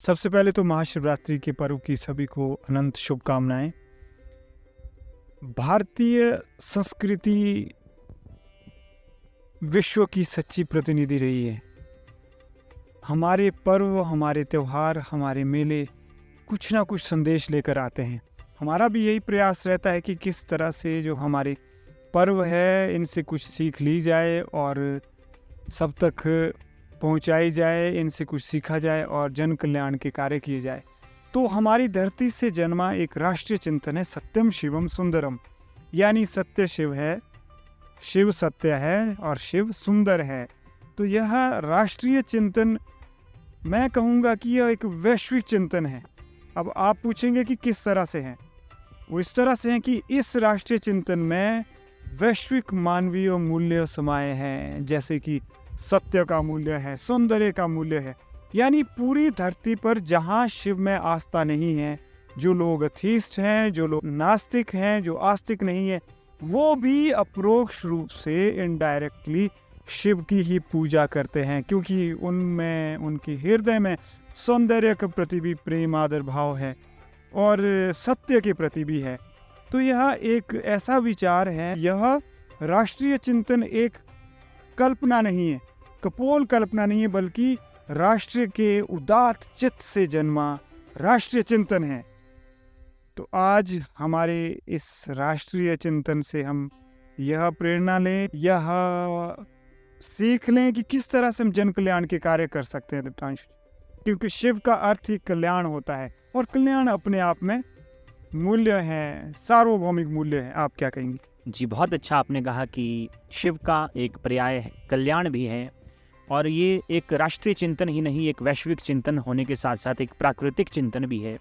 सबसे पहले तो महाशिवरात्रि के पर्व की सभी को अनंत शुभकामनाएं। भारतीय संस्कृति विश्व की सच्ची प्रतिनिधि रही है। हमारे पर्व, हमारे त्योहार, हमारे मेले कुछ ना कुछ संदेश लेकर आते हैं। हमारा भी यही प्रयास रहता है कि किस तरह से जो हमारे पर्व है इनसे कुछ सीख ली जाए और सब तक पहुंचाई जाए, इनसे कुछ सीखा जाए और जन कल्याण के कार्य किए जाए। तो हमारी धरती से जन्मा एक राष्ट्रीय चिंतन है सत्यम शिवम सुंदरम, यानी सत्य शिव है, शिव सत्य है और शिव सुंदर है। तो यह राष्ट्रीय चिंतन, मैं कहूँगा कि यह एक वैश्विक चिंतन है। अब आप पूछेंगे कि किस तरह से है। वो इस तरह से है कि इस राष्ट्रीय चिंतन में वैश्विक मानवीय मूल्य समाये हैं, जैसे कि सत्य का मूल्य है, सौंदर्य का मूल्य है। यानी पूरी धरती पर जहाँ शिव में आस्था नहीं है, जो लोग अथीस्ट हैं, जो लोग नास्तिक हैं, जो आस्तिक नहीं है, वो भी अप्रोक्ष रूप से इनडायरेक्टली शिव की ही पूजा करते हैं, क्योंकि उनमें, उनके हृदय में सौंदर्य के प्रति भी प्रेम आदर भाव है और सत्य के प्रति भी है। तो यह एक ऐसा विचार है, यह राष्ट्रीय चिंतन एक कल्पना नहीं है, कपोल कल्पना नहीं है, बल्कि राष्ट्र के उदात्त चित्त से जन्मा राष्ट्रीय चिंतन है। तो आज हमारे इस राष्ट्रीय चिंतन से हम यह प्रेरणा लें, यह सीख लें कि किस तरह से हम जन कल्याण के कार्य कर सकते हैं दीप्तांश, क्योंकि शिव का अर्थ ही कल्याण होता है और कल्याण अपने आप में मूल्य है, सार्वभौमिक मूल्य है। आप क्या कहेंगे? जी, बहुत अच्छा आपने कहा कि शिव का एक पर्याय है, कल्याण भी है, और ये एक राष्ट्रीय चिंतन ही नहीं, एक वैश्विक चिंतन होने के साथ साथ एक प्राकृतिक चिंतन भी है,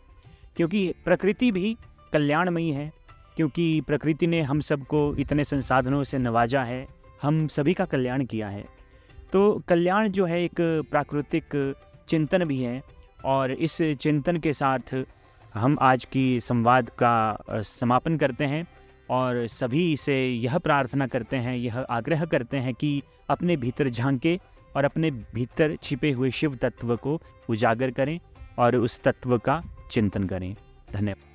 क्योंकि प्रकृति भी कल्याणमयी है, क्योंकि प्रकृति ने हम सबको इतने संसाधनों से नवाजा है, हम सभी का कल्याण किया है। तो कल्याण जो है एक प्राकृतिक चिंतन भी है, और इस चिंतन के साथ हम आज की संवाद का समापन करते हैं और सभी से यह प्रार्थना करते हैं, यह आग्रह करते हैं कि अपने भीतर झांके और अपने भीतर छिपे हुए शिव तत्व को उजागर करें और उस तत्व का चिंतन करें। धन्यवाद।